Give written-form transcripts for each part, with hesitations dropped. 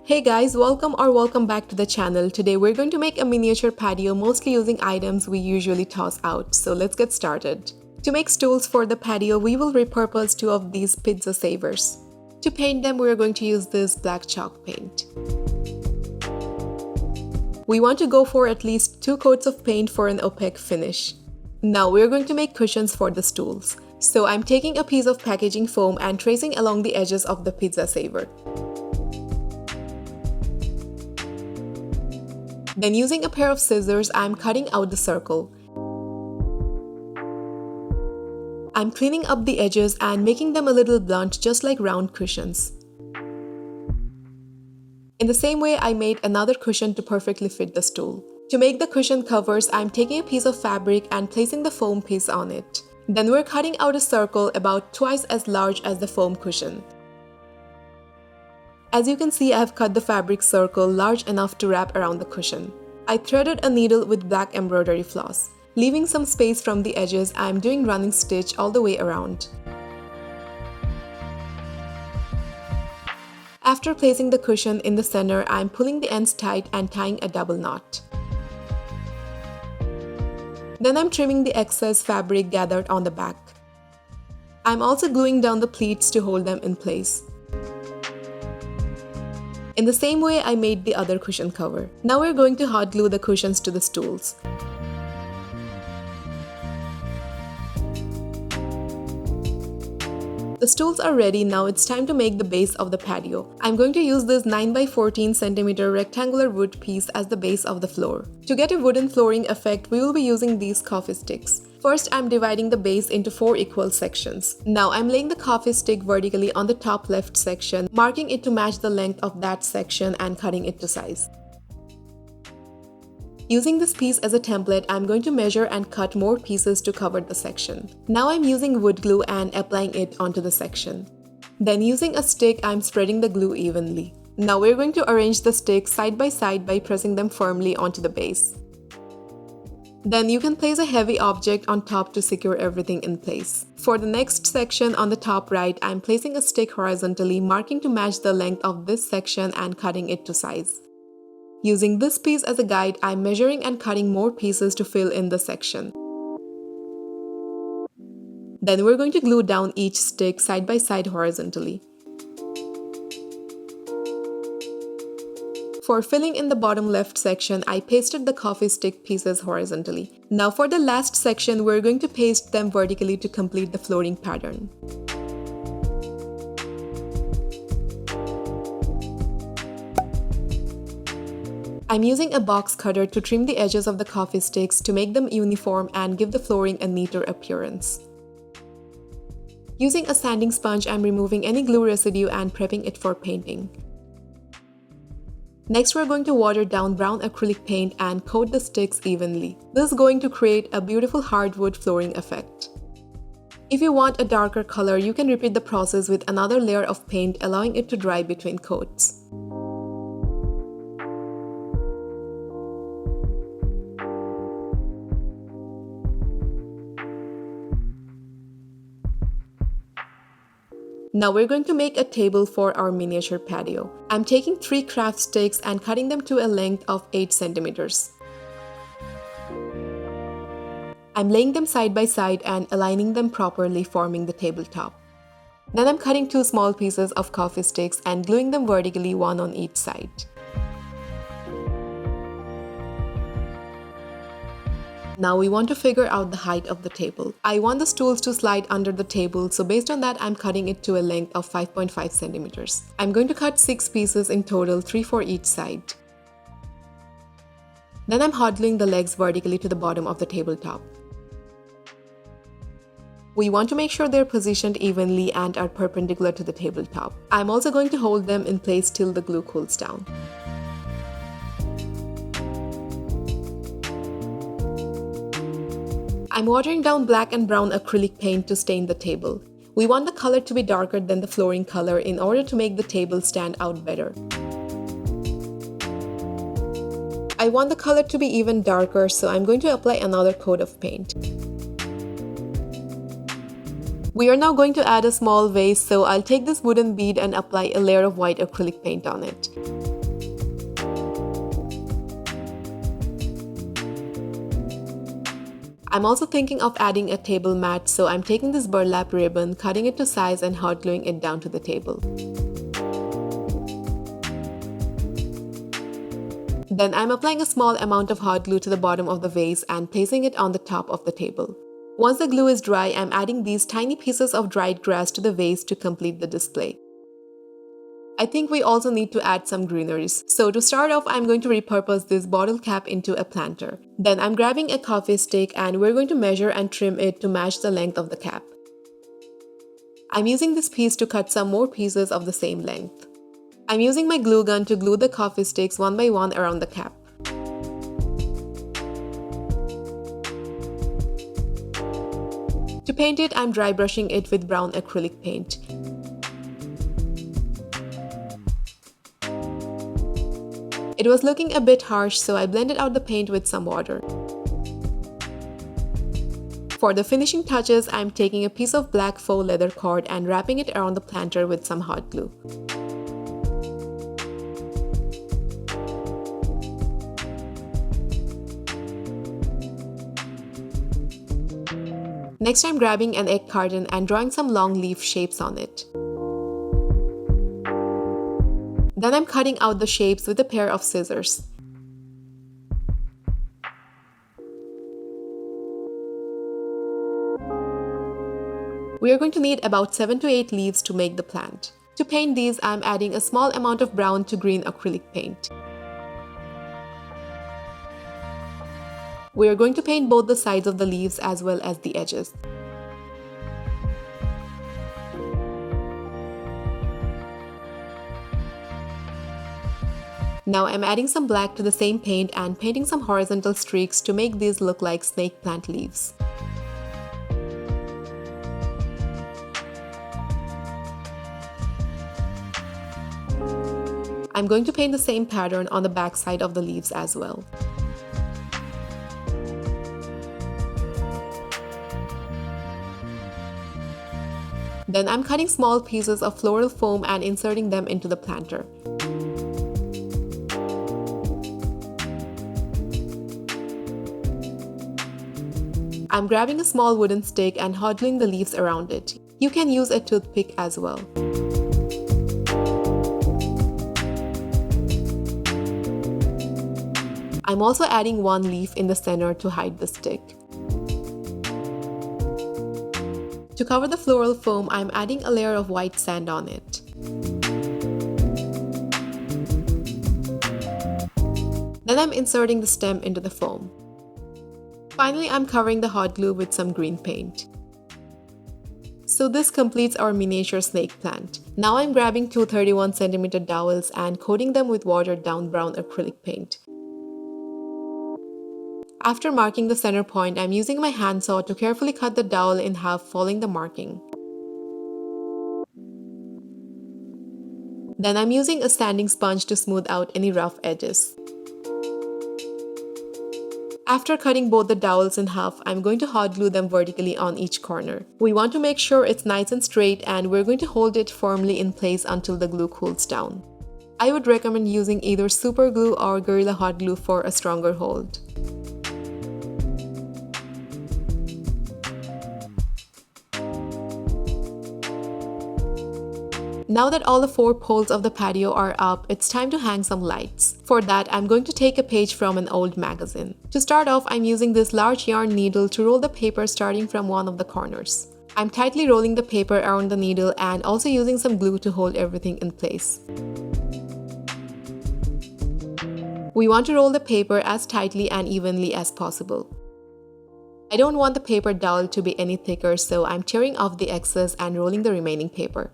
Hey guys, welcome back to the channel. Today we're going to make a miniature patio mostly using items we usually toss out. So let's get started. To make stools for the patio, we will repurpose two of these pizza savers. To paint them, we're going to use this black chalk paint. We want to go for at least 2 coats of paint for an opaque finish. Now we're going to make cushions for the stools. So I'm taking a piece of packaging foam and tracing along the edges of the pizza saver. Then using a pair of scissors, I'm cutting out the circle. I'm cleaning up the edges and making them a little blunt, just like round cushions. In the same way, I made another cushion to perfectly fit the stool. To make the cushion covers, I'm taking a piece of fabric and placing the foam piece on it. Then we're cutting out a circle about twice as large as the foam cushion. As you can see, I have cut the fabric circle large enough to wrap around the cushion. I threaded a needle with black embroidery floss. Leaving some space from the edges, I am doing running stitch all the way around. After placing the cushion in the center, I am pulling the ends tight and tying a double knot. Then I'm trimming the excess fabric gathered on the back. I'm also gluing down the pleats to hold them in place. In the same way, I made the other cushion cover. Now we're going to hot glue the cushions to the stools. The stools are ready. Now it's time to make the base of the patio. I'm going to use this 9 by 14 cm rectangular wood piece as the base of the floor. To get a wooden flooring effect, we will be using these coffee sticks. First, I'm dividing the base into 4 equal sections. Now I'm laying the coffee stick vertically on the top left section, marking it to match the length of that section and cutting it to size. Using this piece as a template, I'm going to measure and cut more pieces to cover the section. Now I'm using wood glue and applying it onto the section. Then using a stick, I'm spreading the glue evenly. Now we're going to arrange the sticks side by side by pressing them firmly onto the base. Then you can place a heavy object on top to secure everything in place. For the next section on the top right, I'm placing a stick horizontally, marking to match the length of this section and cutting it to size. Using this piece as a guide, I'm measuring and cutting more pieces to fill in the section. Then we're going to glue down each stick side by side horizontally. For filling in the bottom left section, I pasted the coffee stick pieces horizontally. Now for the last section, we're going to paste them vertically to complete the flooring pattern. I'm using a box cutter to trim the edges of the coffee sticks to make them uniform and give the flooring a neater appearance. Using a sanding sponge, I'm removing any glue residue and prepping it for painting. Next, we're going to water down brown acrylic paint and coat the sticks evenly. This is going to create a beautiful hardwood flooring effect. If you want a darker color, you can repeat the process with another layer of paint, allowing it to dry between coats. Now we're going to make a table for our miniature patio. I'm taking 3 craft sticks and cutting them to a length of 8 centimeters. I'm laying them side by side and aligning them properly, forming the tabletop. Then I'm cutting 2 small pieces of coffee sticks and gluing them vertically, one on each side. Now we want to figure out the height of the table. I want the stools to slide under the table, so based on that, I'm cutting it to a length of 5.5 centimeters. I'm going to cut 6 pieces in total, 3 for each side. Then I'm hot gluing the legs vertically to the bottom of the tabletop. We want to make sure they're positioned evenly and are perpendicular to the tabletop. I'm also going to hold them in place till the glue cools down. I'm watering down black and brown acrylic paint to stain the table. We want the color to be darker than the flooring color in order to make the table stand out better. I want the color to be even darker, so I'm going to apply another coat of paint. We are now going to add a small vase, so I'll take this wooden bead and apply a layer of white acrylic paint on it. I'm also thinking of adding a table mat, so I'm taking this burlap ribbon, cutting it to size and hot gluing it down to the table. Then I'm applying a small amount of hot glue to the bottom of the vase and placing it on the top of the table. Once the glue is dry, I'm adding these tiny pieces of dried grass to the vase to complete the display. I think we also need to add some greeneries. So to start off, I'm going to repurpose this bottle cap into a planter. Then I'm grabbing a coffee stick and we're going to measure and trim it to match the length of the cap. I'm using this piece to cut some more pieces of the same length. I'm using my glue gun to glue the coffee sticks one by one around the cap. To paint it, I'm dry brushing it with brown acrylic paint. It was looking a bit harsh, so I blended out the paint with some water. For the finishing touches, I'm taking a piece of black faux leather cord and wrapping it around the planter with some hot glue. Next, I'm grabbing an egg carton and drawing some long leaf shapes on it. Then I'm cutting out the shapes with a pair of scissors. We are going to need about 7 to 8 leaves to make the plant. To paint these, I'm adding a small amount of brown to green acrylic paint. We are going to paint both the sides of the leaves as well as the edges. Now I'm adding some black to the same paint and painting some horizontal streaks to make these look like snake plant leaves. I'm going to paint the same pattern on the back side of the leaves as well. Then I'm cutting small pieces of floral foam and inserting them into the planter. I'm grabbing a small wooden stick and hot gluing the leaves around it. You can use a toothpick as well. I'm also adding one leaf in the center to hide the stick. To cover the floral foam, I'm adding a layer of white sand on it. Then I'm inserting the stem into the foam. Finally, I'm covering the hot glue with some green paint. So this completes our miniature snake plant. Now I'm grabbing two 31 cm dowels and coating them with watered down brown acrylic paint. After marking the center point, I'm using my handsaw to carefully cut the dowel in half following the marking. Then I'm using a sanding sponge to smooth out any rough edges. After cutting both the dowels in half, I'm going to hot glue them vertically on each corner. We want to make sure it's nice and straight, and we're going to hold it firmly in place until the glue cools down. I would recommend using either super glue or Gorilla Hot Glue for a stronger hold. Now that all the 4 poles of the patio are up, it's time to hang some lights. For that, I'm going to take a page from an old magazine. To start off, I'm using this large yarn needle to roll the paper starting from one of the corners. I'm tightly rolling the paper around the needle and also using some glue to hold everything in place. We want to roll the paper as tightly and evenly as possible. I don't want the paper dowel to be any thicker, so I'm tearing off the excess and rolling the remaining paper.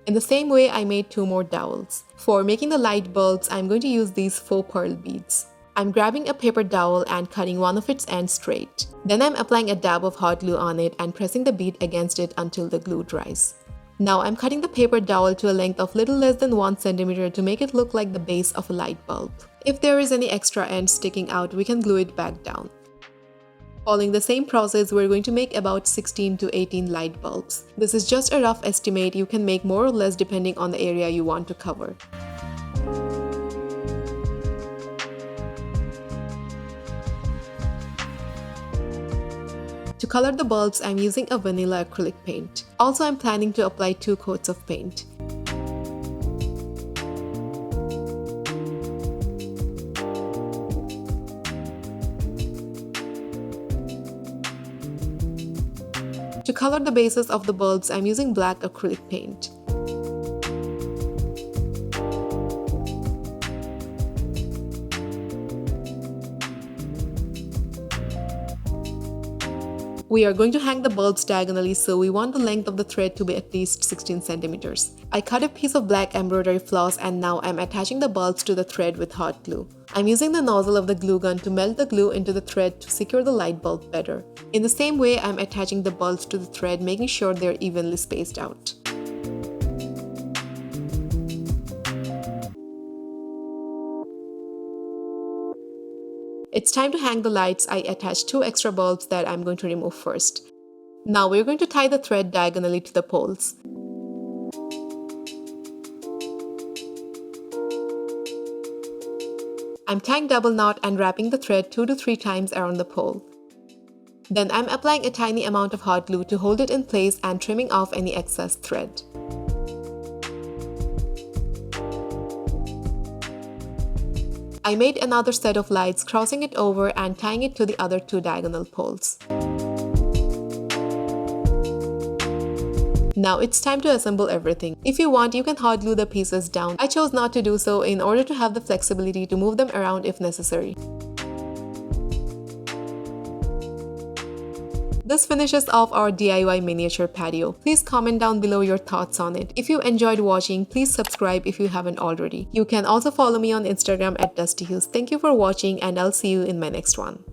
In the same way, I made 2 more dowels. For making the light bulbs, I'm going to use these faux pearl beads. I'm grabbing a paper dowel and cutting one of its ends straight. Then I'm applying a dab of hot glue on it and pressing the bead against it until the glue dries. Now I'm cutting the paper dowel to a length of little less than 1 cm to make it look like the base of a light bulb. If there is any extra end sticking out, we can glue it back down. Following the same process, we're going to make about 16 to 18 light bulbs. This is just a rough estimate. You can make more or less depending on the area you want to cover. To color the bulbs, I'm using a vanilla acrylic paint. Also, I'm planning to apply 2 coats of paint. To color the bases of the bulbs, I'm using black acrylic paint. We are going to hang the bulbs diagonally, so we want the length of the thread to be at least 16 centimeters. I cut a piece of black embroidery floss and now I'm attaching the bulbs to the thread with hot glue. I'm using the nozzle of the glue gun to melt the glue into the thread to secure the light bulb better. In the same way, I'm attaching the bulbs to the thread, making sure they're evenly spaced out. It's time to hang the lights. I attached 2 extra bulbs that I'm going to remove first. Now we're going to tie the thread diagonally to the poles. I'm tying double knot and wrapping the thread 2 to 3 times around the pole. Then I'm applying a tiny amount of hot glue to hold it in place and trimming off any excess thread. I made another set of lights, crossing it over and tying it to the other 2 diagonal poles. Now it's time to assemble everything. If you want, you can hot glue the pieces down. I chose not to do so in order to have the flexibility to move them around if necessary. This finishes off our DIY miniature patio. Please comment down below your thoughts on it. If you enjoyed watching, please subscribe if you haven't already. You can also follow me on Instagram at DustyHues. Thank you for watching and I'll see you in my next one.